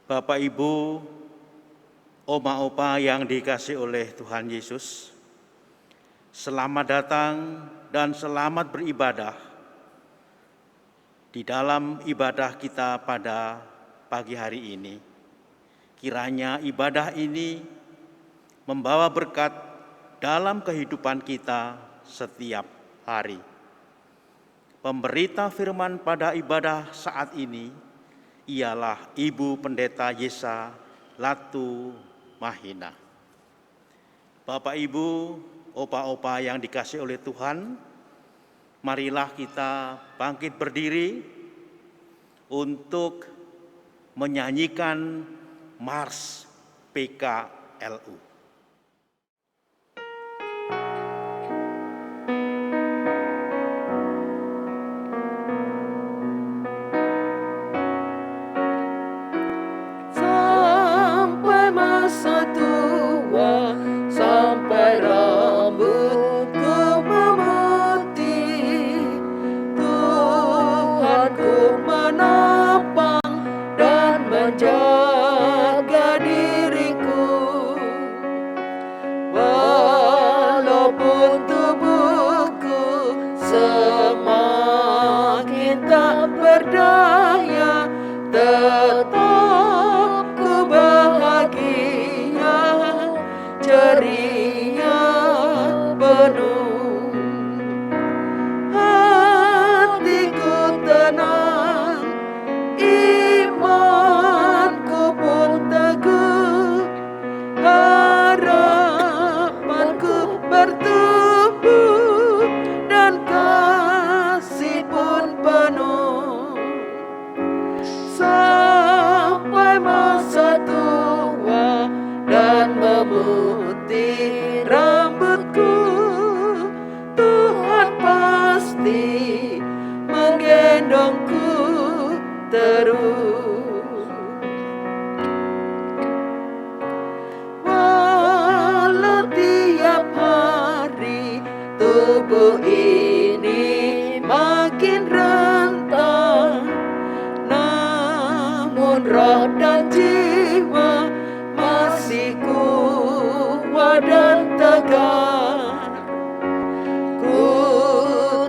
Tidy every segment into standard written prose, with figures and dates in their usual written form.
Bapak, Ibu, Oma, Opa yang dikasihi oleh Tuhan Yesus, selamat datang dan selamat beribadah di dalam ibadah kita pada pagi hari ini. Kiranya ibadah ini membawa berkat dalam kehidupan kita setiap hari. Pemberita firman pada ibadah saat ini ialah Ibu Pendeta Yesa Latu Mahina. Bapak, Ibu, Opa-opa yang dikasihi oleh Tuhan, marilah kita bangkit berdiri untuk menyanyikan Mars PKLU. Sampai masa tua, sampai rambutku memutih, Tuhanku menopang dan menjaga diriku. Walaupun tubuhku semakin tak berdaya, tetap ku bahagia, ceria penuh. Hatiku tenang, imanku pun teguh, harapanku bertumbuh dan kasih pun penuh. Sampai masa tua dan memutih rambutku, Tuhan pasti menggendongku terus. Walau tiap hari tubuh ini makin rentah, namun roh dan jiwa masih kuat dan tegar. Ku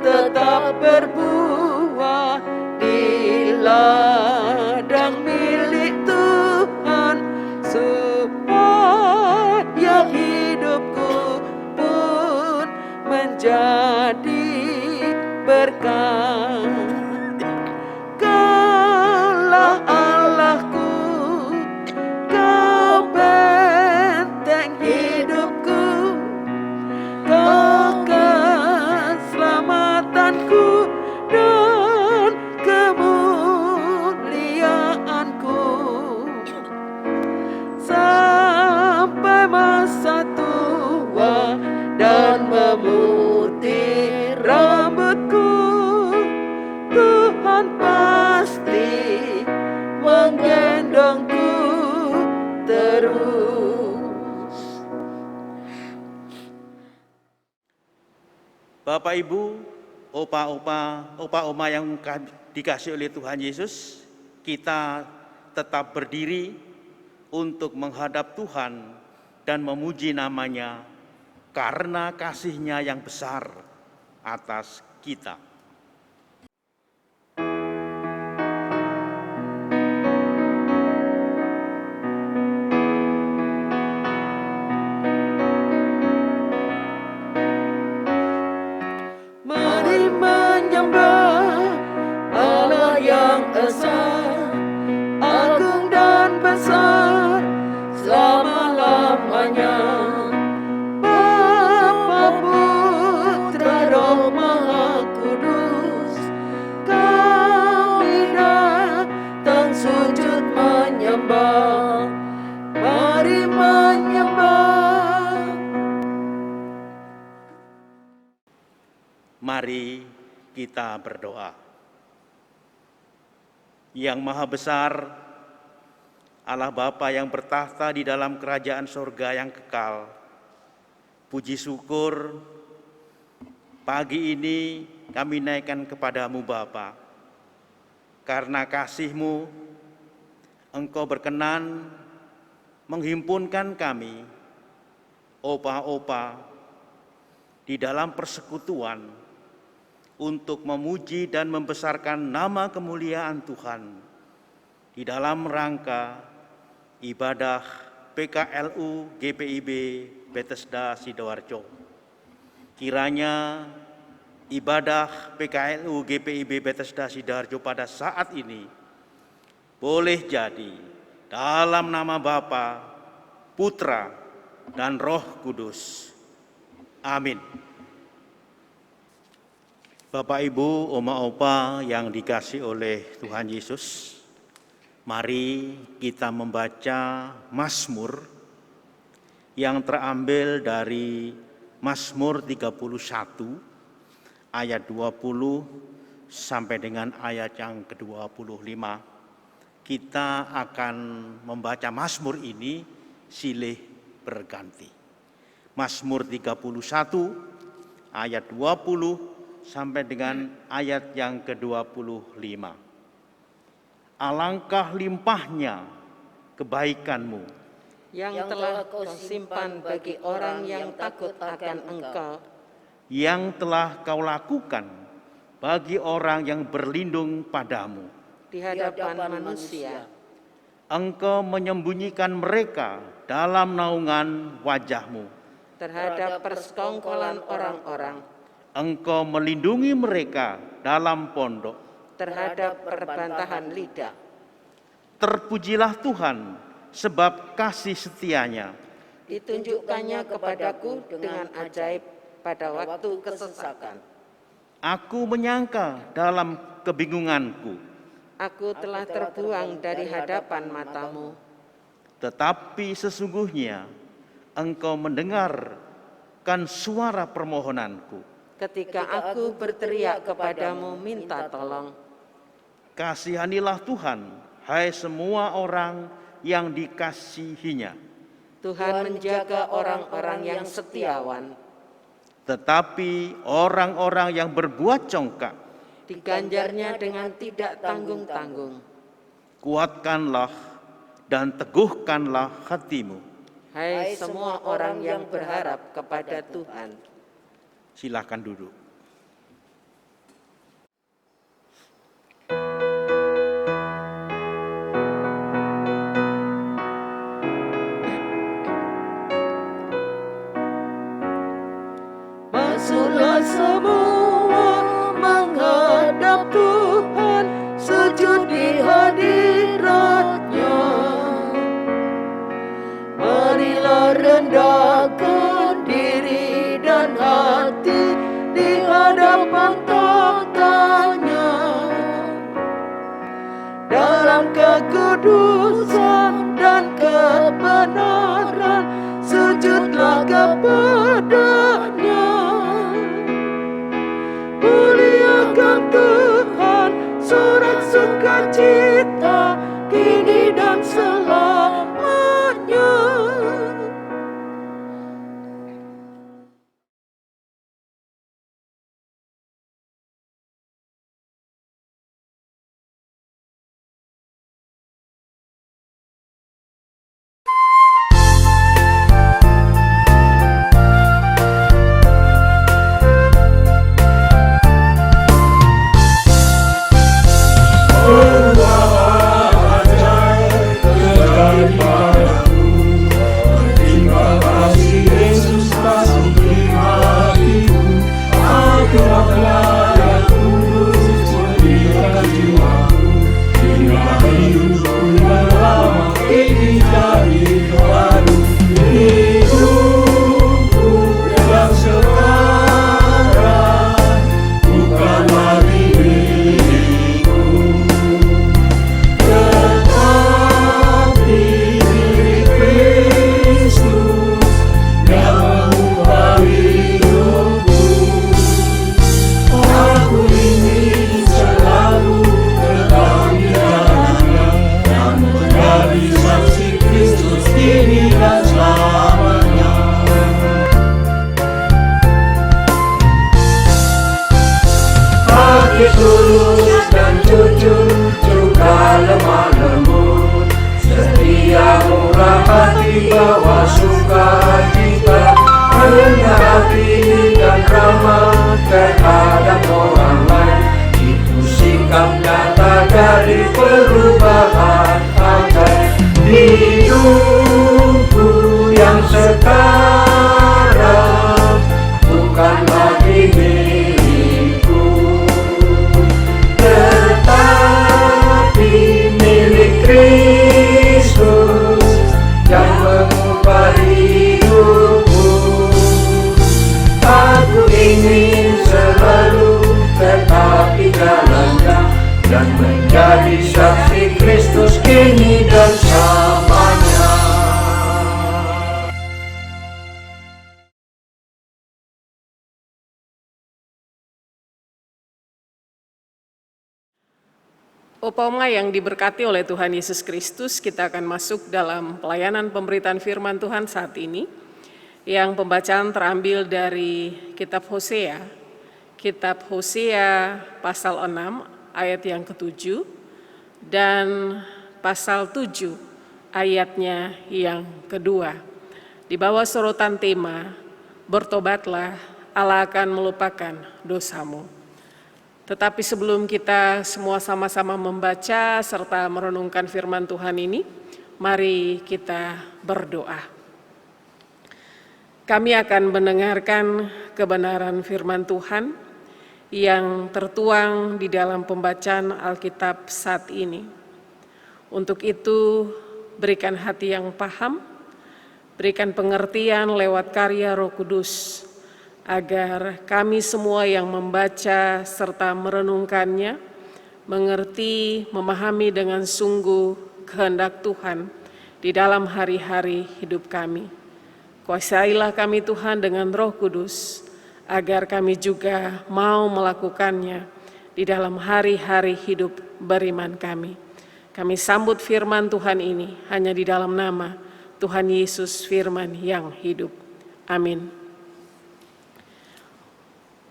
tetap berbuah di ladang milik Tuhan, supaya hidupku pun menjadi berkat. Kaulah Allahku, Kau benteng hidupku, Kau keselamatanku dan kemuliaanku. Sampai masa tua dan memutih rambutku, Tuhan pasti menggendongku terus. Bapak, Ibu, Opa-oma yang dikasihi oleh Tuhan Yesus, kita tetap berdiri untuk menghadap Tuhan dan memuji nama-Nya karena kasih-Nya yang besar atas kita. Mari menyembah Allah yang esa, agung dan besar selama-lamanya. Bapa, Putra, Roh Maha Kudus, kami datang sujud menyembah. Mari menyembah. Mari kita berdoa. Yang Maha Besar, Allah Bapa yang bertahta di dalam kerajaan sorga yang kekal, puji syukur pagi ini kami naikkan kepadamu Bapa, karena kasih-Mu Engkau berkenan menghimpunkan kami, opa-opa, di dalam persekutuan untuk memuji dan membesarkan nama kemuliaan Tuhan di dalam rangka ibadah PKLU GPIB Bethesda Sidoarjo. Kiranya ibadah PKLU GPIB Bethesda Sidoarjo pada saat ini boleh jadi dalam nama Bapa, Putra, dan Roh Kudus. Amin. Bapak, Ibu, Oma, Opa yang dikasihi oleh Tuhan Yesus, mari kita membaca Mazmur yang terambil dari Mazmur 31 ayat 20 sampai dengan ayat yang ke-25. Kita akan membaca Mazmur ini silih berganti. Mazmur 31 ayat 20 sampai dengan ayat yang ke-25. Alangkah limpahnya kebaikanmu yang telah kau simpan bagi orang yang takut akan Engkau, yang telah kau lakukan bagi orang yang berlindung padamu. di hadapan manusia. Engkau menyembunyikan mereka dalam naungan wajah-Mu. Terhadap persekongkolan orang-orang, Engkau melindungi mereka dalam pondok. terhadap perbantahan lidah. Terpujilah Tuhan sebab kasih setianya. Ditunjukkannya kepadaku dengan ajaib pada waktu kesesakan. Aku menyangka dalam kebingunganku, Aku telah terbuang dari hadapan matamu. tetapi sesungguhnya Engkau mendengarkan suara permohonanku. Ketika aku berteriak kepadamu minta tolong, Kasihanilah Tuhan, hai semua orang yang dikasihinya. Tuhan menjaga orang-orang yang setiawan. Tetapi orang-orang yang berbuat congkak, Diganjarnya dengan tidak tanggung-tanggung. kuatkanlah dan teguhkanlah hatimu. Hai semua orang yang berharap kepada Tuhan. Silakan duduk. Masuklah semua menghadap Tuhan, sujud di hadirat-Nya. Marilah rendahkan diri dan hati di Opa-oma yang diberkati oleh Tuhan Yesus Kristus, kita akan masuk dalam pelayanan pemberitaan firman Tuhan saat ini, yang pembacaan terambil dari kitab Hosea pasal 6 ayat yang ke-7 dan pasal 7 ayatnya yang kedua. Di bawah sorotan tema, bertobatlah, Allah akan melupakan dosamu. Tetapi sebelum kita semua sama-sama membaca serta merenungkan firman Tuhan ini, mari kita berdoa. Kami akan mendengarkan kebenaran firman Tuhan yang tertuang di dalam pembacaan Alkitab saat ini. Untuk itu, berikan hati yang paham, berikan pengertian lewat karya Roh Kudus, agar kami semua yang membaca serta merenungkannya mengerti, memahami dengan sungguh kehendak Tuhan di dalam hari-hari hidup kami. Kuasailah kami Tuhan dengan Roh Kudus, agar kami juga mau melakukannya di dalam hari-hari hidup beriman kami. Kami sambut firman Tuhan ini hanya di dalam nama Tuhan Yesus, firman yang hidup. Amin.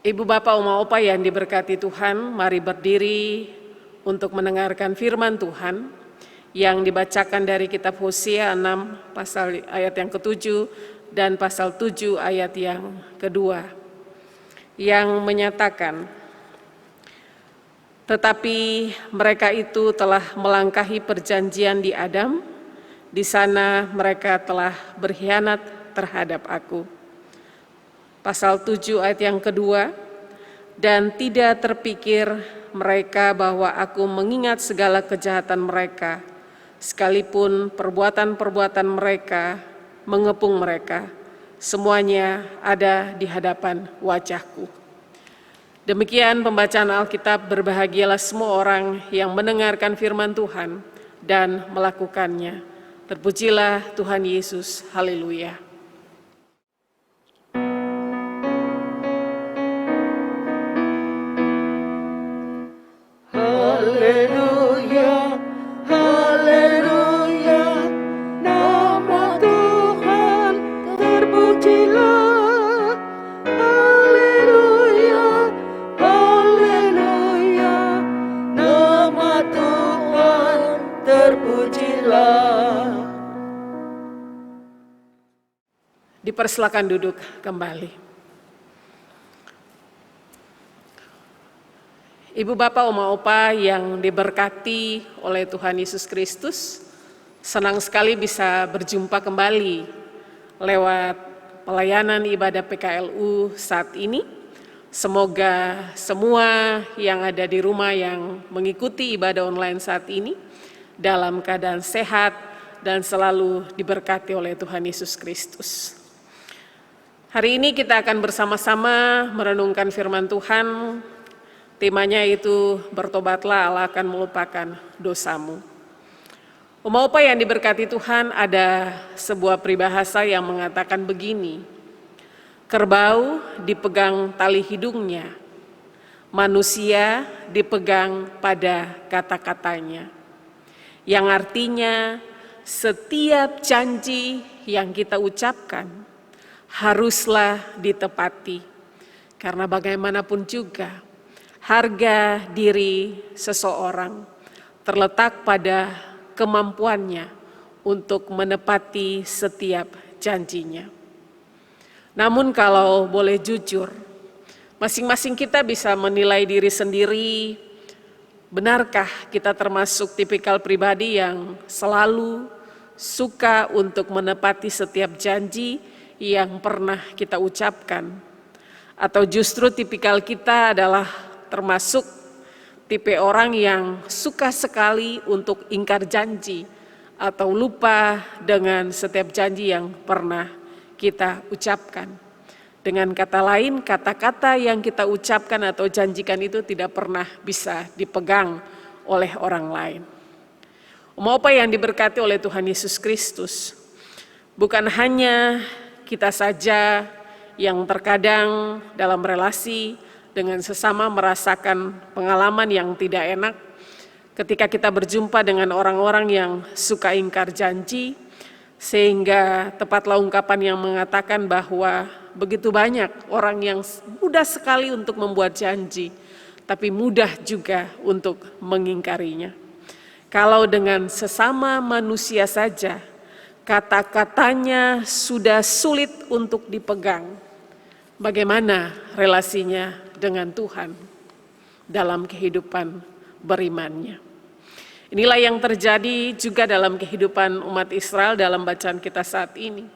Ibu, Bapak, Oma, Opa yang diberkati Tuhan, mari berdiri untuk mendengarkan firman Tuhan yang dibacakan dari kitab Hosea 6 pasal ayat yang ke-7 dan pasal 7 ayat yang kedua, yang menyatakan, tetapi mereka itu telah melangkahi perjanjian di Adam, di sana mereka telah berkhianat terhadap aku. Pasal 7 ayat yang kedua, dan tidak terpikir mereka bahwa aku mengingat segala kejahatan mereka, sekalipun perbuatan-perbuatan mereka mengepung mereka, semuanya ada di hadapan wajahku. Demikian pembacaan Alkitab. Berbahagialah semua orang yang mendengarkan firman Tuhan dan melakukannya. Terpujilah Tuhan Yesus, haleluya. Haleluya, haleluya, nama Tuhan terpujilah. Haleluya, haleluya, nama Tuhan terpujilah. Dipersilakan duduk kembali. Ibu, Bapak, Oma, Opa yang diberkati oleh Tuhan Yesus Kristus, senang sekali bisa berjumpa kembali lewat pelayanan ibadah PKLU saat ini. Semoga semua yang ada di rumah yang mengikuti ibadah online saat ini dalam keadaan sehat dan selalu diberkati oleh Tuhan Yesus Kristus. Hari ini kita akan bersama-sama merenungkan firman Tuhan. Temanya itu, bertobatlah, Allah akan melupakan dosamu. Oma, Opa yang diberkati Tuhan, ada sebuah peribahasa yang mengatakan begini, kerbau dipegang tali hidungnya, manusia dipegang pada kata-katanya. Yang artinya, setiap janji yang kita ucapkan haruslah ditepati. Karena bagaimanapun juga, harga diri seseorang terletak pada kemampuannya untuk menepati setiap janjinya. Namun kalau boleh jujur, masing-masing kita bisa menilai diri sendiri, benarkah kita termasuk tipikal pribadi yang selalu suka untuk menepati setiap janji yang pernah kita ucapkan? Atau justru tipikal kita adalah termasuk tipe orang yang suka sekali untuk ingkar janji atau lupa dengan setiap janji yang pernah kita ucapkan. Dengan kata lain, kata-kata yang kita ucapkan atau janjikan itu tidak pernah bisa dipegang oleh orang lain. Oma, Opa yang diberkati oleh Tuhan Yesus Kristus, bukan hanya kita saja yang terkadang dalam relasi dengan sesama merasakan pengalaman yang tidak enak, ketika kita berjumpa dengan orang-orang yang suka ingkar janji, sehingga tepatlah ungkapan yang mengatakan bahwa begitu banyak orang yang mudah sekali untuk membuat janji, tapi mudah juga untuk mengingkarinya. Kalau dengan sesama manusia saja, kata-katanya sudah sulit untuk dipegang, bagaimana relasinya dengan Tuhan dalam kehidupan berimannya? Inilah yang terjadi juga dalam kehidupan umat Israel dalam bacaan kita saat ini,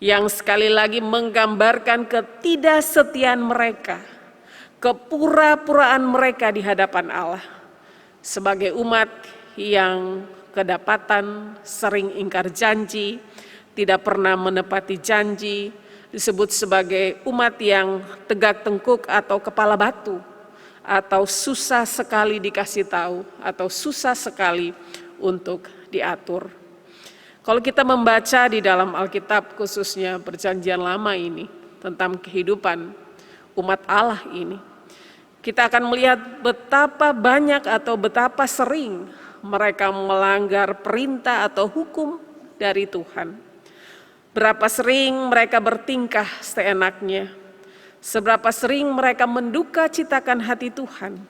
yang sekali lagi menggambarkan ketidaksetiaan mereka, kepura-puraan mereka di hadapan Allah sebagai umat yang kedapatan sering ingkar janji, tidak pernah menepati janji, disebut sebagai umat yang tegak tengkuk atau kepala batu, atau susah sekali dikasih tahu, atau susah sekali untuk diatur. Kalau kita membaca di dalam Alkitab, khususnya Perjanjian Lama ini, tentang kehidupan umat Allah ini, kita akan melihat betapa banyak atau betapa sering mereka melanggar perintah atau hukum dari Tuhan. Berapa sering mereka bertingkah seenaknya, seberapa sering mereka menduka citakan hati Tuhan.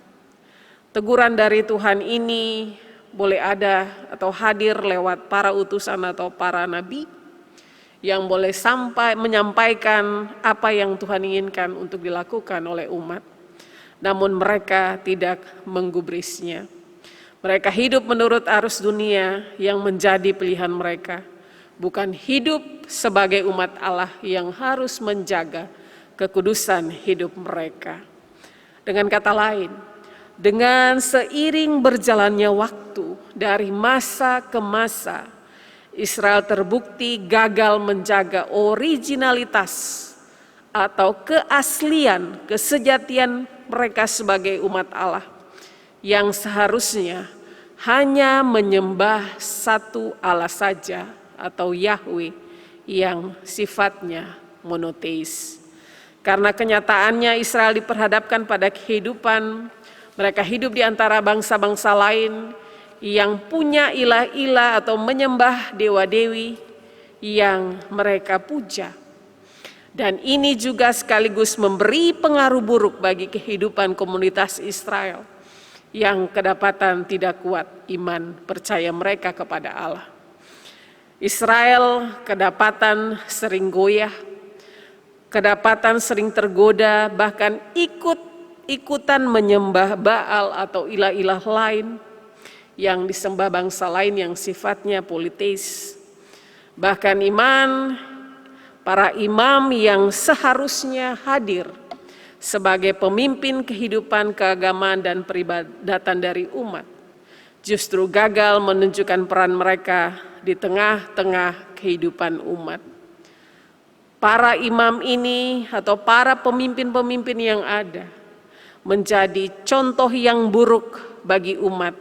Teguran dari Tuhan ini boleh ada atau hadir lewat para utusan atau para nabi yang boleh menyampaikan apa yang Tuhan inginkan untuk dilakukan oleh umat. Namun mereka tidak menggubrisnya. Mereka hidup menurut arus dunia yang menjadi pilihan mereka, bukan hidup sebagai umat Allah yang harus menjaga kekudusan hidup mereka. Dengan kata lain, dengan seiring berjalannya waktu dari masa ke masa, Israel terbukti gagal menjaga originalitas atau keaslian, kesejatian mereka sebagai umat Allah yang seharusnya hanya menyembah satu Allah saja atau Yahweh yang sifatnya monoteis. Karena kenyataannya Israel diperhadapkan pada kehidupan, mereka hidup di antara bangsa-bangsa lain yang punya ilah-ilah atau menyembah dewa-dewi yang mereka puja. Dan ini juga sekaligus memberi pengaruh buruk bagi kehidupan komunitas Israel yang kedapatan tidak kuat iman percaya mereka kepada Allah. Israel kedapatan sering goyah, kedapatan sering tergoda, bahkan ikut-ikutan menyembah Baal atau ilah-ilah lain yang disembah bangsa lain yang sifatnya politeis. Bahkan para imam yang seharusnya hadir sebagai pemimpin kehidupan keagamaan dan peribadatan dari umat, justru gagal menunjukkan peran mereka di tengah-tengah kehidupan umat. Para imam ini atau para pemimpin-pemimpin yang ada menjadi contoh yang buruk bagi umat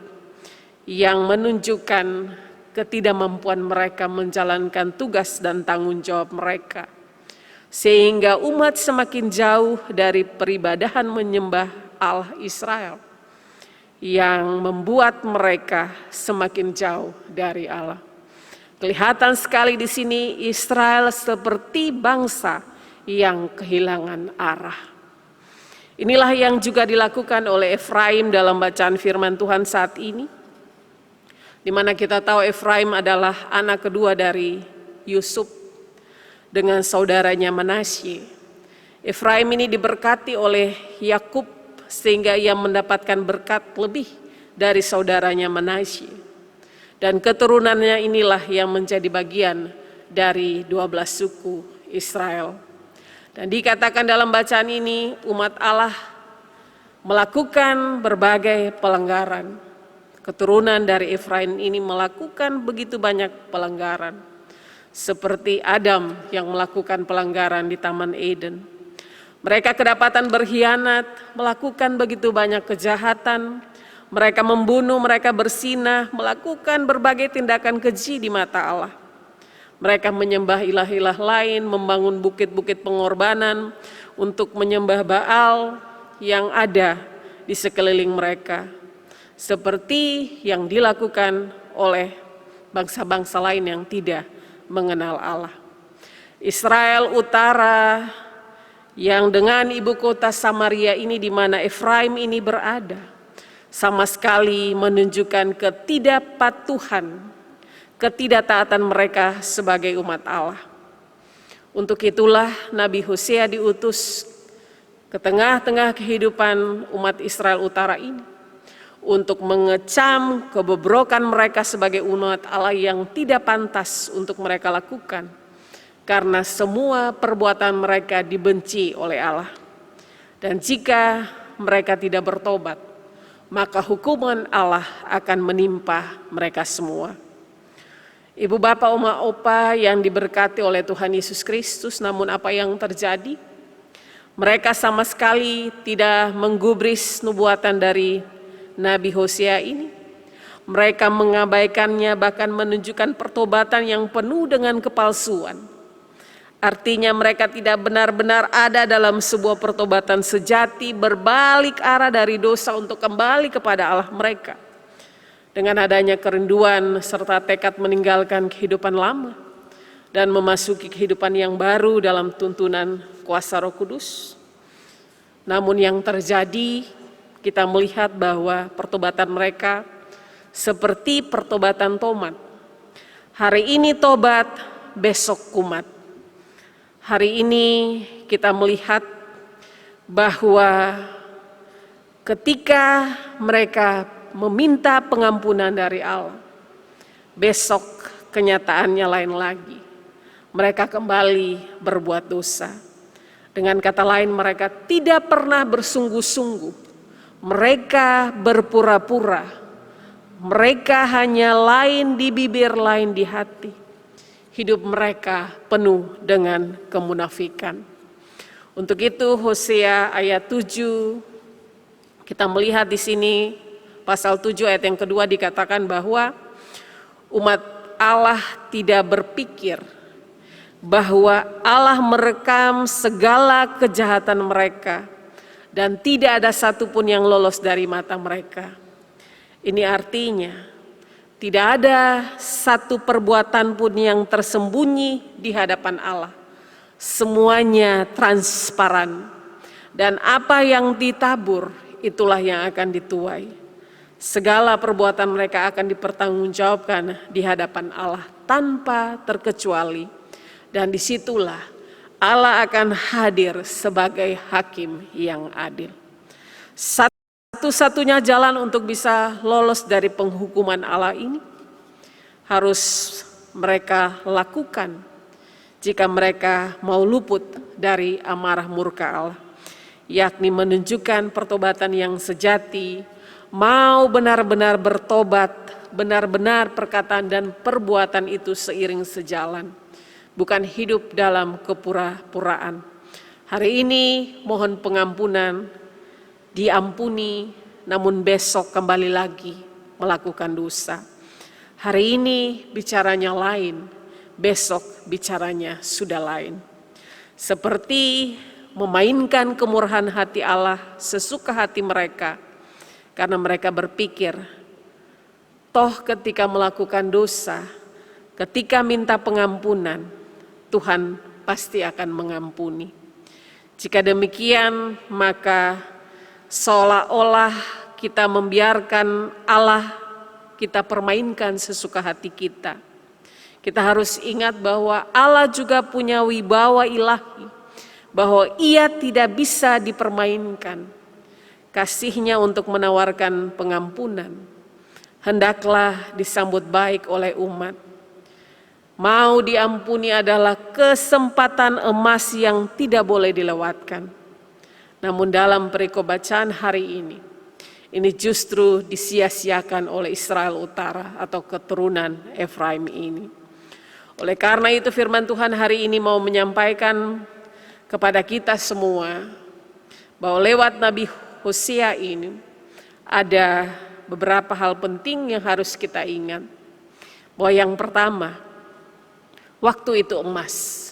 yang menunjukkan ketidakmampuan mereka menjalankan tugas dan tanggung jawab mereka. Sehingga umat semakin jauh dari peribadahan menyembah Allah Israel yang membuat mereka semakin jauh dari Allah. Kelihatan sekali di sini Israel seperti bangsa yang kehilangan arah. Inilah yang juga dilakukan oleh Efraim dalam bacaan firman Tuhan saat ini, di mana kita tahu Efraim adalah anak kedua dari Yusuf dengan saudaranya Manasye. Efraim ini diberkati oleh Yakub sehingga ia mendapatkan berkat lebih dari saudaranya Manasye. Dan keturunannya inilah yang menjadi bagian dari 12 suku Israel. Dan dikatakan dalam bacaan ini umat Allah melakukan berbagai pelanggaran. Keturunan dari Efraim ini melakukan begitu banyak pelanggaran. Seperti Adam yang melakukan pelanggaran di Taman Eden. Mereka kedapatan berkhianat, melakukan begitu banyak kejahatan. Mereka membunuh, mereka berzinah, melakukan berbagai tindakan keji di mata Allah. Mereka menyembah ilah-ilah lain, membangun bukit-bukit pengorbanan untuk menyembah Baal yang ada di sekeliling mereka. seperti yang dilakukan oleh bangsa-bangsa lain yang tidak mengenal Allah. Israel Utara yang dengan ibu kota Samaria ini di mana Efraim ini berada, sama sekali menunjukkan ketidakpatuhan, ketidaktaatan mereka sebagai umat Allah. Untuk itulah Nabi Hosea diutus ke tengah-tengah kehidupan umat Israel Utara ini untuk mengecam kebobrokan mereka sebagai umat Allah yang tidak pantas untuk mereka lakukan, karena semua perbuatan mereka dibenci oleh Allah. Dan jika mereka tidak bertobat, maka hukuman Allah akan menimpa mereka semua. Ibu bapak, oma opa yang diberkati oleh Tuhan Yesus Kristus, namun apa yang terjadi? Mereka sama sekali tidak menggubris nubuatan dari Nabi Hosea ini. Mereka mengabaikannya, bahkan menunjukkan pertobatan yang penuh dengan kepalsuan. Artinya mereka tidak benar-benar ada dalam sebuah pertobatan sejati, berbalik arah dari dosa untuk kembali kepada Allah mereka. Dengan adanya kerinduan serta tekad meninggalkan kehidupan lama dan memasuki kehidupan yang baru dalam tuntunan kuasa Roh Kudus. Namun yang terjadi, kita melihat bahwa pertobatan mereka seperti pertobatan tomat. Hari ini tobat, besok kumat. Hari ini kita melihat bahwa ketika mereka meminta pengampunan dari Allah, besok kenyataannya lain lagi. Mereka kembali berbuat dosa. Dengan kata lain, mereka tidak pernah bersungguh-sungguh. Mereka berpura-pura. Mereka hanya lain di bibir, lain di hati. Hidup mereka penuh dengan kemunafikan. Untuk itu Hosea ayat 7, kita melihat di sini pasal 7 ayat yang kedua dikatakan bahwa umat Allah tidak berpikir bahwa Allah merekam segala kejahatan mereka dan tidak ada satupun yang lolos dari mata mereka. Ini artinya tidak ada satu perbuatan pun yang tersembunyi di hadapan Allah. Semuanya transparan dan apa yang ditabur itulah yang akan dituai. Segala perbuatan mereka akan dipertanggungjawabkan di hadapan Allah tanpa terkecuali. Dan disitulah Allah akan hadir sebagai hakim yang adil. Satu-satunya jalan untuk bisa lolos dari penghukuman Allah ini harus mereka lakukan jika mereka mau luput dari amarah murka Allah, yakni menunjukkan pertobatan yang sejati, mau benar-benar bertobat, benar-benar perkataan dan perbuatan itu seiring sejalan. Bukan hidup dalam kepura-puraan. Hari ini mohon pengampunan, diampuni, namun besok kembali lagi melakukan dosa. Hari ini bicaranya lain, besok bicaranya sudah lain. Seperti memainkan kemurahan hati Allah sesuka hati mereka, karena mereka berpikir, toh ketika melakukan dosa, ketika minta pengampunan, Tuhan pasti akan mengampuni. Jika demikian, maka seolah-olah kita membiarkan Allah kita permainkan sesuka hati kita. Kita harus ingat bahwa Allah juga punya wibawa ilahi, bahwa Ia tidak bisa dipermainkan. Kasih-Nya untuk menawarkan pengampunan hendaklah disambut baik oleh umat. Mau diampuni adalah kesempatan emas yang tidak boleh dilewatkan. Namun dalam perikop bacaan hari ini justru disia-siakan oleh Israel Utara atau keturunan Efraim ini. Oleh karena itu firman Tuhan hari ini mau menyampaikan kepada kita semua bahwa lewat Nabi Hosea ini ada beberapa hal penting yang harus kita ingat. Bahwa yang pertama, waktu itu emas.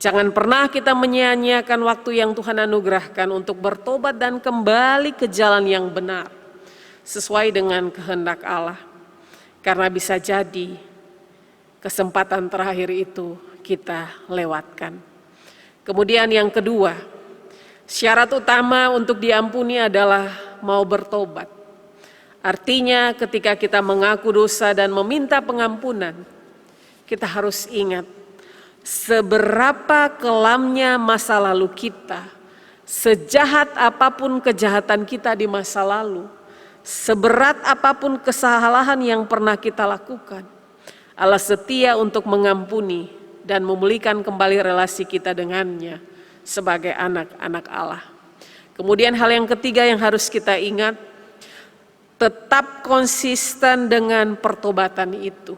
Jangan pernah kita menyia-nyiakan waktu yang Tuhan anugerahkan untuk bertobat dan kembali ke jalan yang benar. sesuai dengan kehendak Allah. Karena bisa jadi kesempatan terakhir itu kita lewatkan. Kemudian yang kedua, syarat utama untuk diampuni adalah mau bertobat. Artinya ketika kita mengaku dosa dan meminta pengampunan, kita harus ingat seberapa kelamnya masa lalu kita, sejahat apapun kejahatan kita di masa lalu, seberat apapun kesalahan yang pernah kita lakukan, Allah setia untuk mengampuni dan memulihkan kembali relasi kita dengannya sebagai anak-anak Allah. Kemudian hal yang ketiga yang harus kita ingat, tetap konsisten dengan pertobatan itu.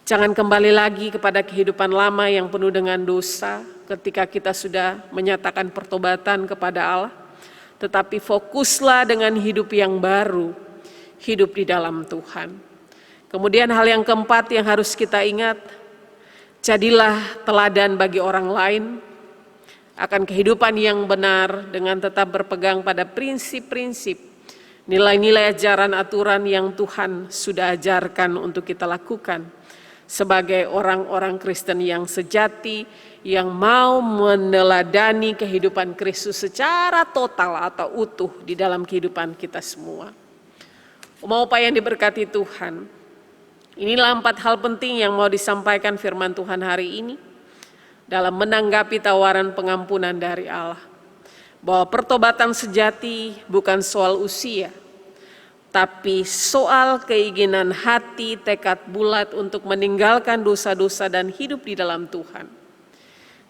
Jangan kembali lagi kepada kehidupan lama yang penuh dengan dosa ketika kita sudah menyatakan pertobatan kepada Allah. Tetapi fokuslah dengan hidup yang baru, hidup di dalam Tuhan. Kemudian hal yang keempat yang harus kita ingat, jadilah teladan bagi orang lain akan kehidupan yang benar dengan tetap berpegang pada prinsip-prinsip, nilai-nilai ajaran aturan yang Tuhan sudah ajarkan untuk kita lakukan sebagai orang-orang Kristen yang sejati, yang mau meneladani kehidupan Kristus secara total atau utuh di dalam kehidupan kita semua. Umat yang diberkati Tuhan, inilah 4 hal penting yang mau disampaikan firman Tuhan hari ini dalam menanggapi tawaran pengampunan dari Allah. Bahwa pertobatan sejati bukan soal usia, tapi soal keinginan hati, tekad bulat untuk meninggalkan dosa-dosa dan hidup di dalam Tuhan.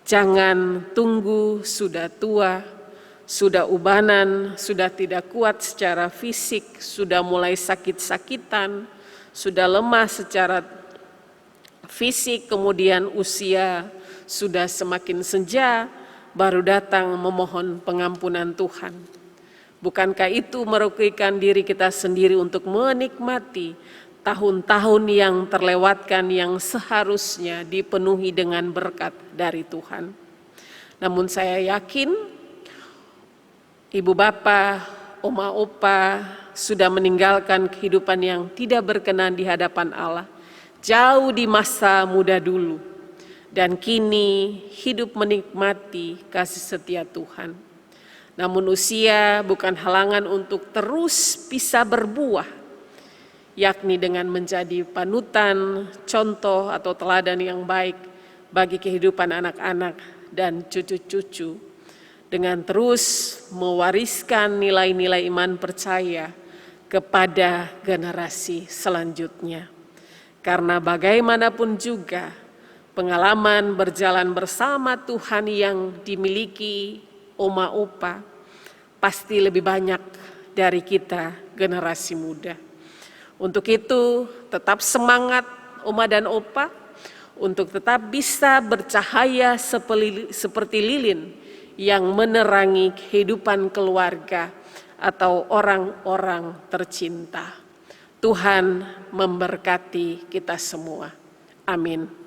Jangan tunggu sudah tua, sudah ubanan, sudah tidak kuat secara fisik, sudah mulai sakit-sakitan, sudah lemah secara fisik, kemudian usia sudah semakin senja, baru datang memohon pengampunan Tuhan. Bukankah itu merugikan diri kita sendiri untuk menikmati tahun-tahun yang terlewatkan yang seharusnya dipenuhi dengan berkat dari Tuhan? Namun saya yakin ibu bapa, oma opa sudah meninggalkan kehidupan yang tidak berkenan di hadapan Allah jauh di masa muda dulu. Dan kini hidup menikmati kasih setia Tuhan. Namun usia bukan halangan untuk terus bisa berbuah, yakni dengan menjadi panutan, contoh atau teladan yang baik bagi kehidupan anak-anak dan cucu-cucu, dengan terus mewariskan nilai-nilai iman percaya kepada generasi selanjutnya. Karena bagaimanapun juga, pengalaman berjalan bersama Tuhan yang dimiliki oma opa pasti lebih banyak dari kita generasi muda. Untuk itu tetap semangat oma dan opa untuk tetap bisa bercahaya seperti lilin yang menerangi kehidupan keluarga atau orang-orang tercinta. Tuhan memberkati kita semua. Amin.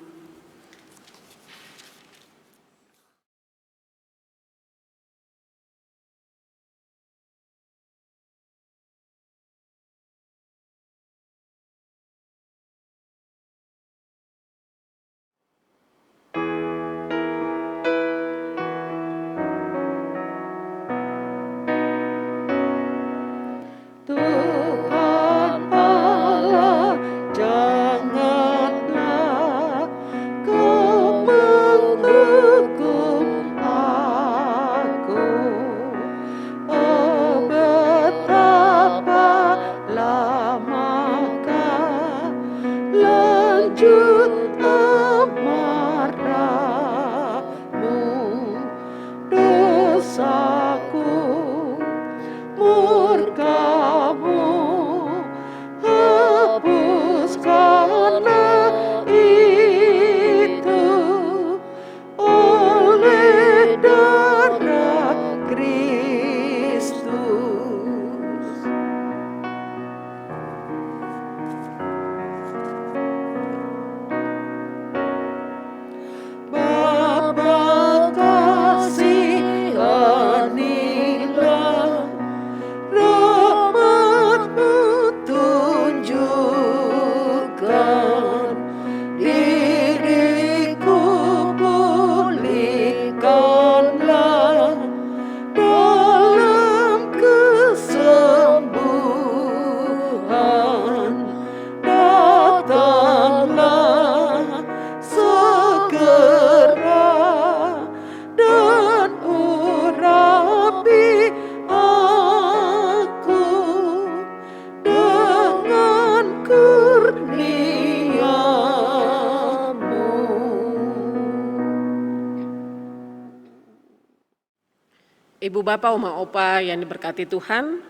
Ibu Bapak, Oma Opa yang diberkati Tuhan,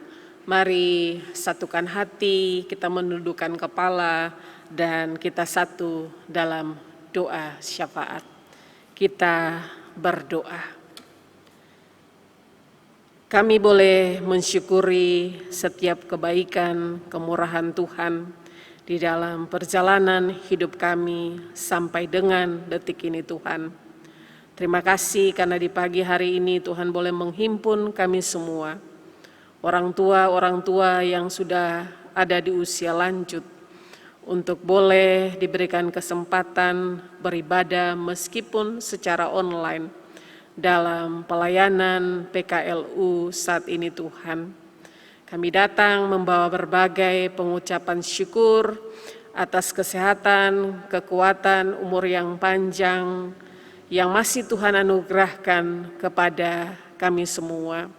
mari satukan hati, kita menundukkan kepala, dan kita satu dalam doa syafaat. Kita berdoa. Kami boleh mensyukuri setiap kebaikan, kemurahan Tuhan di dalam perjalanan hidup kami sampai dengan detik ini Tuhan. Terima kasih karena di pagi hari ini Tuhan boleh menghimpun kami semua, orang tua yang sudah ada di usia lanjut, untuk boleh diberikan kesempatan beribadah meskipun secara online dalam pelayanan PKLU saat ini Tuhan. Kami datang membawa berbagai pengucapan syukur atas kesehatan, kekuatan, umur yang panjang yang masih Tuhan anugerahkan kepada kami semua.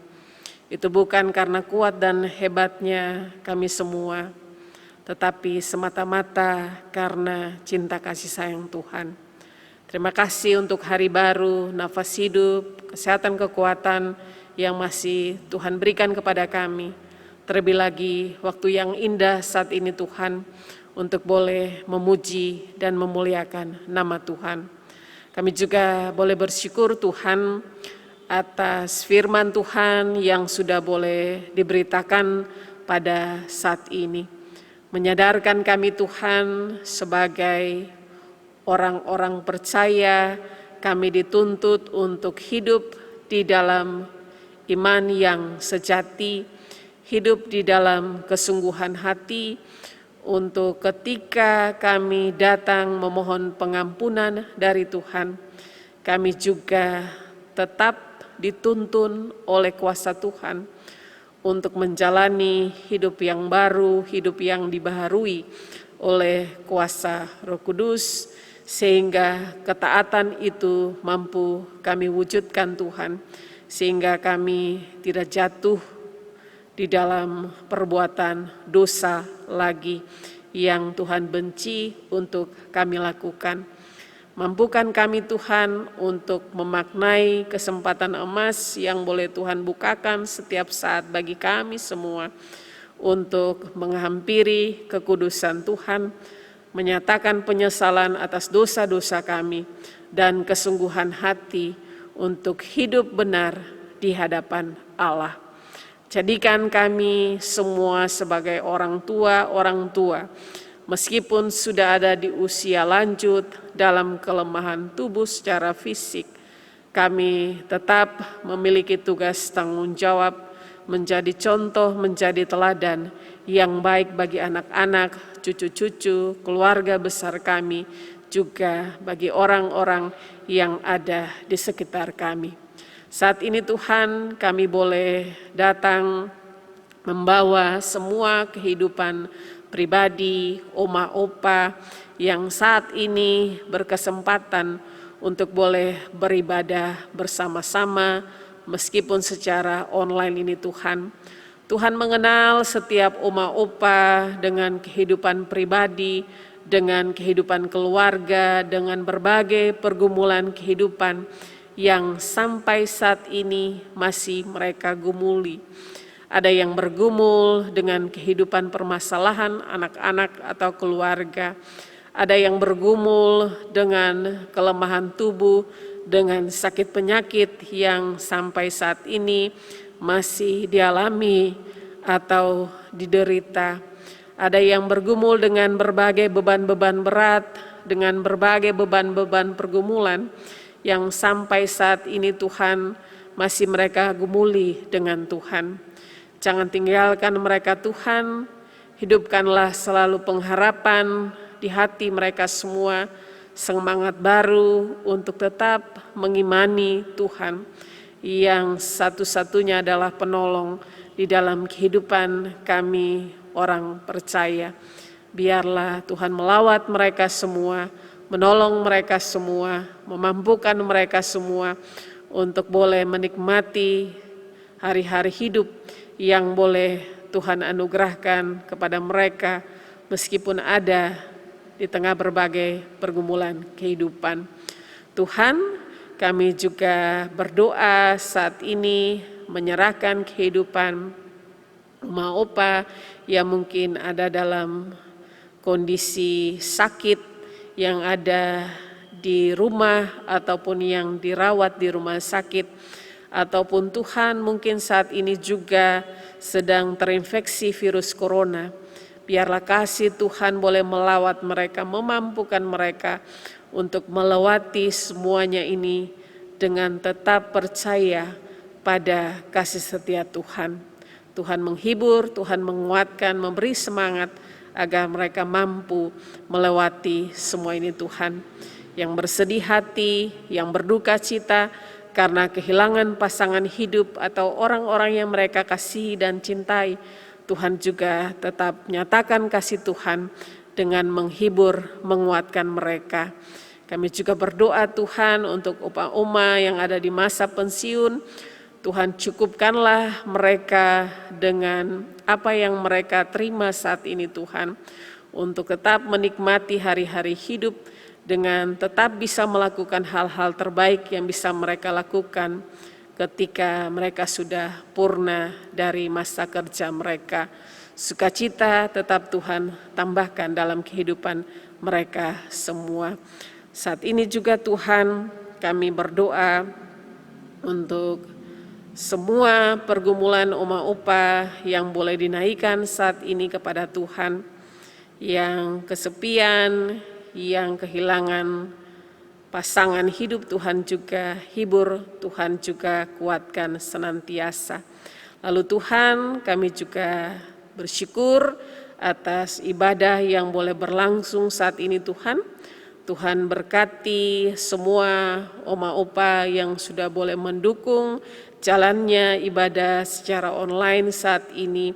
Itu bukan karena kuat dan hebatnya kami semua, tetapi semata-mata karena cinta kasih sayang Tuhan. Terima kasih untuk hari baru, nafas hidup, kesehatan, kekuatan yang masih Tuhan berikan kepada kami. Terlebih lagi waktu yang indah saat ini Tuhan, untuk boleh memuji dan memuliakan nama Tuhan. Kami juga boleh bersyukur Tuhan atas firman Tuhan yang sudah boleh diberitakan pada saat ini. Menyadarkan kami Tuhan sebagai orang-orang percaya, kami dituntut untuk hidup di dalam iman yang sejati, hidup di dalam kesungguhan hati, untuk ketika kami datang memohon pengampunan dari Tuhan, kami juga tetap dituntun oleh kuasa Tuhan untuk menjalani hidup yang baru, hidup yang dibaharui oleh kuasa Roh Kudus, sehingga ketaatan itu mampu kami wujudkan Tuhan, sehingga kami tidak jatuh di dalam perbuatan dosa lagi yang Tuhan benci untuk kami lakukan. Mampukan kami Tuhan untuk memaknai kesempatan emas yang boleh Tuhan bukakan setiap saat bagi kami semua, untuk menghampiri kekudusan Tuhan, menyatakan penyesalan atas dosa-dosa kami, dan kesungguhan hati untuk hidup benar di hadapan Allah. Jadikan kami semua sebagai orang tua, meskipun sudah ada di usia lanjut dalam kelemahan tubuh secara fisik, kami tetap memiliki tugas tanggung jawab, menjadi contoh, menjadi teladan yang baik bagi anak-anak, cucu-cucu, keluarga besar kami, juga bagi orang-orang yang ada di sekitar kami. Saat ini Tuhan, kami boleh datang membawa semua kehidupan pribadi, oma opa yang saat ini berkesempatan untuk boleh beribadah bersama-sama meskipun secara online ini Tuhan. Tuhan mengenal setiap oma opa dengan kehidupan pribadi, dengan kehidupan keluarga, dengan berbagai pergumulan kehidupan yang sampai saat ini masih mereka gumuli. Ada yang bergumul dengan kehidupan permasalahan anak-anak atau keluarga. Ada yang bergumul dengan kelemahan tubuh, dengan sakit penyakit yang sampai saat ini masih dialami atau diderita. Ada yang bergumul dengan berbagai beban-beban berat, dengan berbagai beban-beban pergumulan yang sampai saat ini Tuhan masih mereka gumuli dengan Tuhan. Jangan tinggalkan mereka Tuhan, hidupkanlah selalu pengharapan di hati mereka semua, semangat baru untuk tetap mengimani Tuhan yang satu-satunya adalah penolong di dalam kehidupan kami orang percaya. Biarlah Tuhan melawat mereka semua, menolong mereka semua, memampukan mereka semua untuk boleh menikmati hari-hari hidup yang boleh Tuhan anugerahkan kepada mereka meskipun ada di tengah berbagai pergumulan kehidupan. Tuhan, kami juga berdoa saat ini menyerahkan kehidupan Oma Opa yang mungkin ada dalam kondisi sakit, yang ada di rumah ataupun yang dirawat di rumah sakit, ataupun Tuhan mungkin saat ini juga sedang terinfeksi virus corona. Biarlah kasih Tuhan boleh melawat mereka, memampukan mereka untuk melewati semuanya ini dengan tetap percaya pada kasih setia Tuhan. Tuhan menghibur, Tuhan menguatkan, memberi semangat agar mereka mampu melewati semua ini Tuhan. Yang bersedih hati, yang berduka cita karena kehilangan pasangan hidup atau orang-orang yang mereka kasihi dan cintai, Tuhan juga tetap nyatakan kasih Tuhan dengan menghibur, menguatkan mereka. Kami juga berdoa Tuhan untuk opa-oma yang ada di masa pensiun. Tuhan cukupkanlah mereka dengan apa yang mereka terima saat ini Tuhan, untuk tetap menikmati hari-hari hidup dengan tetap bisa melakukan hal-hal terbaik yang bisa mereka lakukan ketika mereka sudah purna dari masa kerja mereka. Sukacita tetap Tuhan tambahkan dalam kehidupan mereka semua. Saat ini juga Tuhan kami berdoa untuk semua pergumulan Oma Opa yang boleh dinaikkan saat ini kepada Tuhan, yang kesepian, yang kehilangan pasangan hidup, Tuhan juga hibur, Tuhan juga kuatkan senantiasa. Lalu Tuhan, kami juga bersyukur atas ibadah yang boleh berlangsung saat ini Tuhan. Tuhan berkati semua Oma Opa yang sudah boleh mendukung jalannya ibadah secara online saat ini,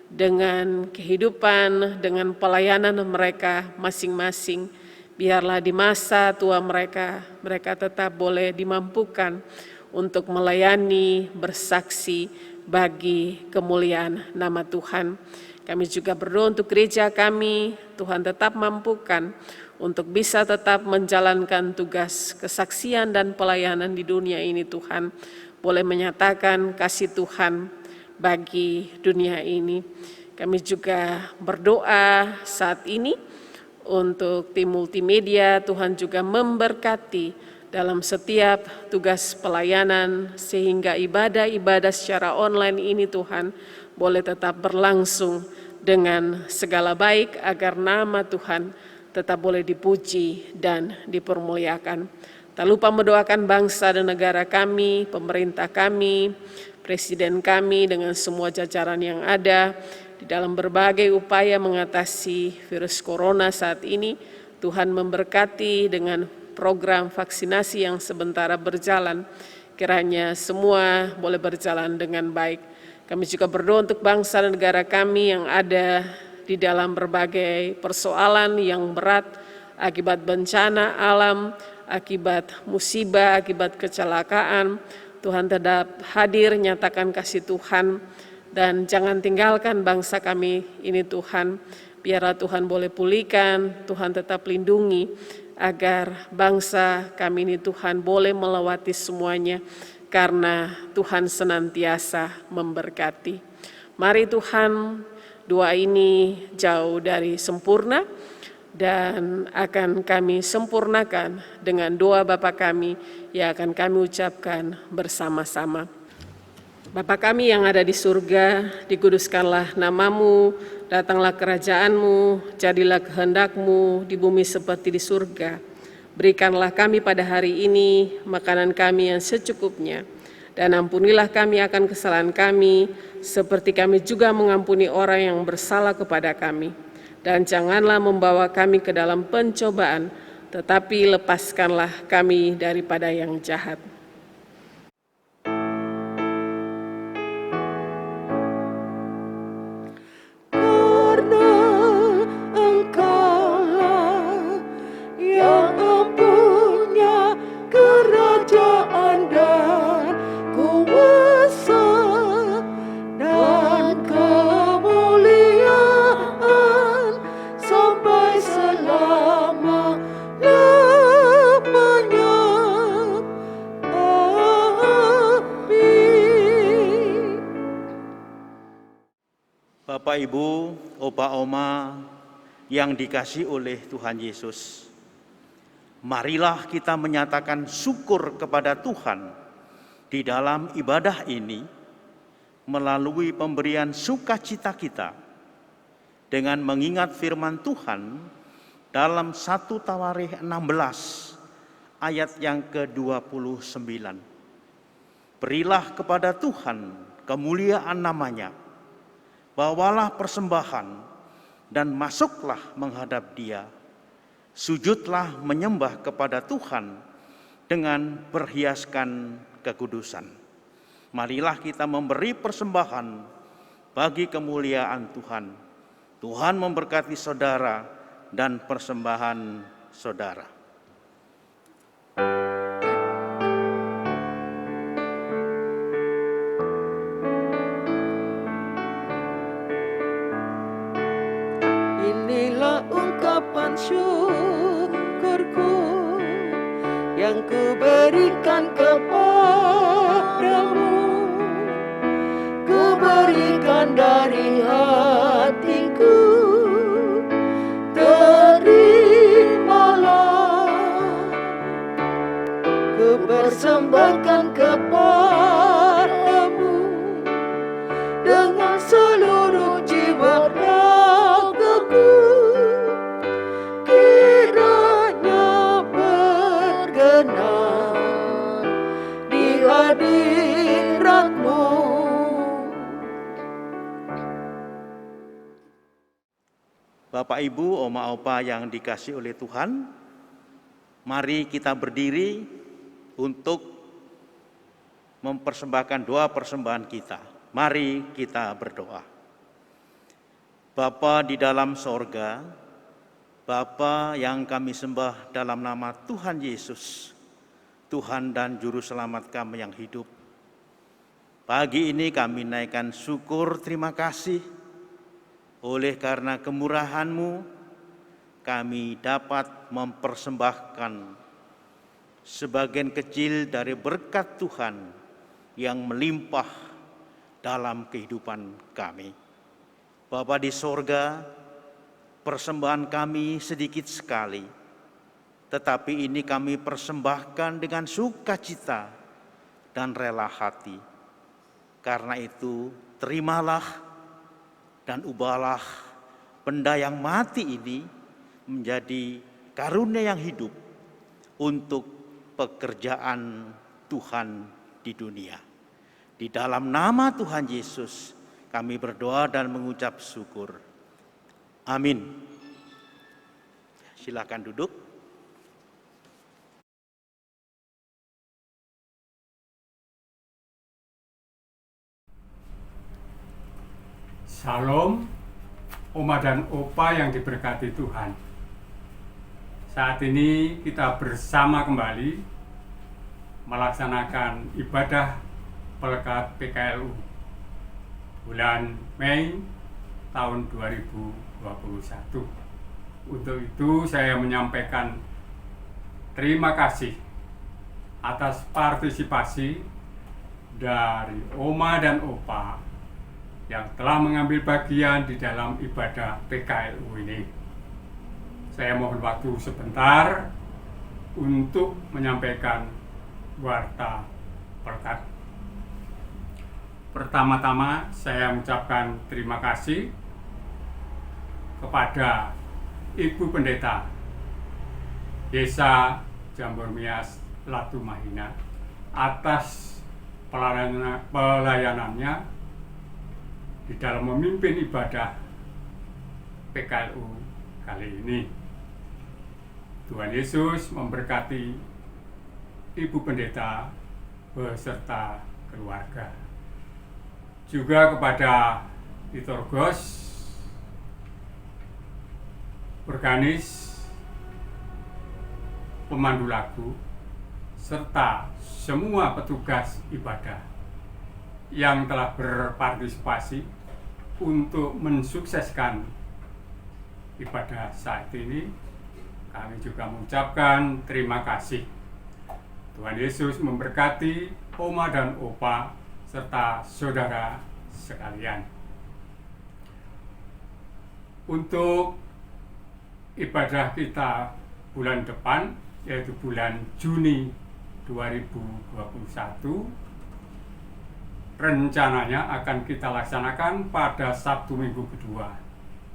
dengan kehidupan, dengan pelayanan mereka masing-masing. Biarlah di masa tua mereka tetap boleh dimampukan untuk melayani, bersaksi bagi kemuliaan nama Tuhan. Kami juga berdoa untuk gereja kami, Tuhan tetap mampukan untuk bisa tetap menjalankan tugas kesaksian dan pelayanan di dunia ini Tuhan, boleh menyatakan kasih Tuhan bagi dunia ini. Kami juga berdoa saat ini untuk tim multimedia, Tuhan juga memberkati dalam setiap tugas pelayanan, sehingga ibadah-ibadah secara online ini Tuhan boleh tetap berlangsung dengan segala baik, agar nama Tuhan tetap boleh dipuji dan dipermuliakan. Tak lupa mendoakan bangsa dan negara kami, pemerintah kami, presiden kami dengan semua jajaran yang ada di dalam berbagai upaya mengatasi virus corona saat ini. Tuhan memberkati dengan program vaksinasi yang sementara berjalan, kiranya semua boleh berjalan dengan baik. Kami juga berdoa untuk bangsa dan negara kami yang ada di dalam berbagai persoalan yang berat akibat bencana alam, akibat musibah, akibat kecelakaan. Tuhan tetap hadir, nyatakan kasih Tuhan, dan jangan tinggalkan bangsa kami ini Tuhan. Biarlah Tuhan boleh pulihkan, Tuhan tetap lindungi, agar bangsa kami ini Tuhan boleh melewati semuanya, karena Tuhan senantiasa memberkati. Mari Tuhan, doa ini jauh dari sempurna, dan akan kami sempurnakan dengan doa Bapa kami yang akan kami ucapkan bersama-sama. Bapa kami yang ada di surga, dikuduskanlah namamu, datanglah kerajaanmu, jadilah kehendakmu di bumi seperti di surga. Berikanlah kami pada hari ini makanan kami yang secukupnya, dan ampunilah kami akan kesalahan kami, seperti kami juga mengampuni orang yang bersalah kepada kami. Dan janganlah membawa kami ke dalam pencobaan, tetapi lepaskanlah kami daripada yang jahat. Karena Engkaulah yang empunya kerajaan dan kuasa dan kemuliaan sampai selama-lamanya. Bapak, Ibu, Opa, Oma yang dikasihi oleh Tuhan Yesus, marilah kita menyatakan syukur kepada Tuhan di dalam ibadah ini melalui pemberian sukacita kita dengan mengingat firman Tuhan dalam 1 Tawarikh 16 ayat yang ke-29. Berilah kepada Tuhan kemuliaan namanya, bawalah persembahan dan masuklah menghadap Dia. Sujudlah menyembah kepada Tuhan dengan berhiaskan kekudusan. Marilah kita memberi persembahan bagi kemuliaan Tuhan. Tuhan memberkati saudara dan persembahan saudara. Inilah ungkapan syukurku yang kuberikan kepadamu, kuberikan dari hatiku, terimalah, kupersembahkan kepadamu dengan seluruh jiwa ragaku, kiranya berkenan di hadirat-Mu. Bapak, Ibu, Oma, Opa yang dikasihi oleh Tuhan, mari kita berdiri untuk mempersembahkan doa persembahan kita. Mari kita berdoa. Bapa di dalam sorga, Bapa yang kami sembah dalam nama Tuhan Yesus, Tuhan dan Juru Selamat kami yang hidup. Pagi ini kami naikkan syukur terima kasih. Oleh karena kemurahan-Mu, kami dapat mempersembahkan sebagian kecil dari berkat Tuhan yang melimpah dalam kehidupan kami. Bapa di sorga, persembahan kami sedikit sekali, tetapi ini kami persembahkan dengan sukacita dan rela hati. Karena itu, terimalah dan ubahlah benda yang mati ini menjadi karunia yang hidup untuk pekerjaan Tuhan di dunia. Di dalam nama Tuhan Yesus kami berdoa dan mengucap syukur. Amin. Silakan duduk. Salam, Oma dan Opa yang diberkati Tuhan. Saat ini kita bersama kembali melaksanakan ibadah pelekat PKLU bulan Mei tahun 2021. Untuk itu saya menyampaikan terima kasih atas partisipasi dari Oma dan Opa yang telah mengambil bagian di dalam ibadah PKLU ini. Saya mohon waktu sebentar untuk menyampaikan warta pelekat. Pertama-tama saya mengucapkan terima kasih kepada Ibu Pendeta Desa Jambor Mias Latumahina atas pelayanannya di dalam memimpin ibadah PKLU kali ini. Tuhan Yesus memberkati Ibu Pendeta beserta keluarga. Juga kepada liturgos, organis, pemandu lagu, serta semua petugas ibadah yang telah berpartisipasi untuk mensukseskan ibadah saat ini. Kami juga mengucapkan terima kasih. Tuhan Yesus memberkati Oma dan Opa serta saudara sekalian. Untuk ibadah kita bulan depan, yaitu bulan Juni 2021, rencananya akan kita laksanakan pada Sabtu Minggu kedua,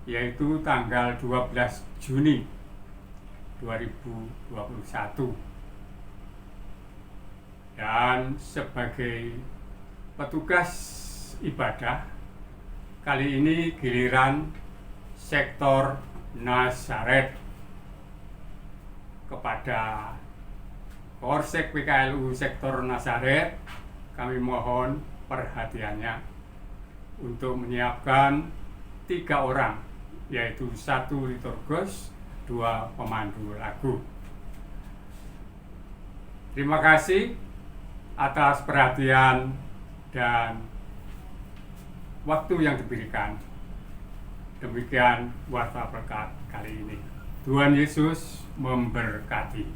yaitu tanggal 12 Juni 2021. Dan sebagai petugas ibadah, kali ini giliran sektor Nazaret. Kepada Korsek PKLU sektor Nazaret, kami mohon perhatiannya untuk menyiapkan 3 orang, yaitu 1 liturgus, 2 pemandu lagu. Terima kasih atas perhatian dan waktu yang diberikan. Demikian warta berkat kali ini. Tuhan Yesus memberkati.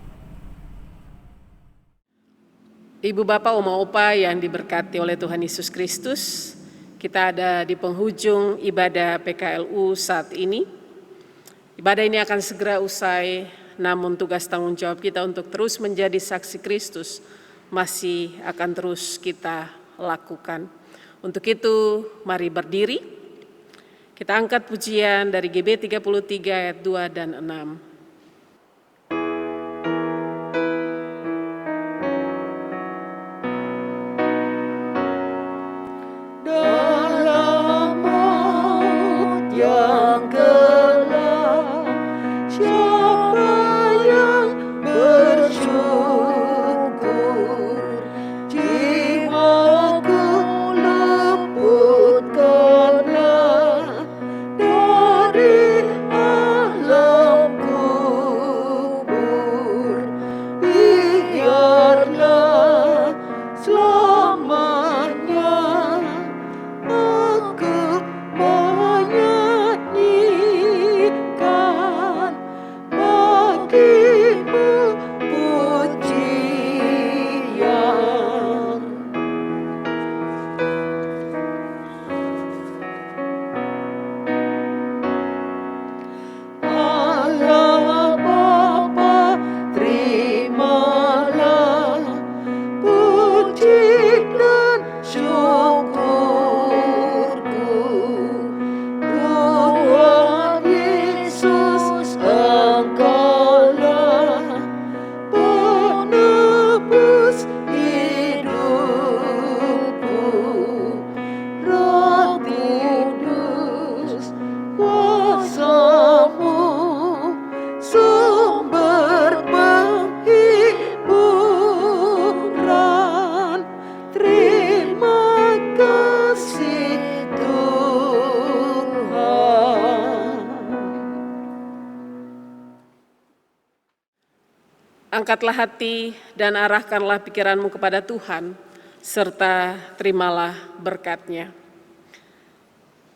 Ibu Bapak, Oma Opa yang diberkati oleh Tuhan Yesus Kristus, kita ada di penghujung ibadah PKLU saat ini. Ibadah ini akan segera usai, namun tugas tanggung jawab kita untuk terus menjadi saksi Kristus masih akan terus kita lakukan. Untuk itu, mari berdiri. Kita angkat pujian dari GB 33 ayat 2 dan 6. Dalam maut yang gelap, siapa yang bersyukur? Jiwaku luput karena dari alam kubur. Biarlah selamanya aku menyanyikan bagimu pujian. Allah Bapa, terimalah puji dan syukurku. Tuhan Yesus, Engkaulah penebus hidupku. Roh Kudus, kuasa-Mu sumber penghiburan. Terima kasih Tuhan. Angkatlah hati dan arahkanlah pikiranmu kepada Tuhan, serta terimalah berkat-Nya.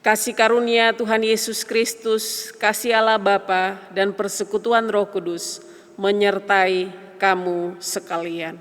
Kasih karunia Tuhan Yesus Kristus, kasih Allah Bapa, dan persekutuan Roh Kudus menyertai kamu sekalian.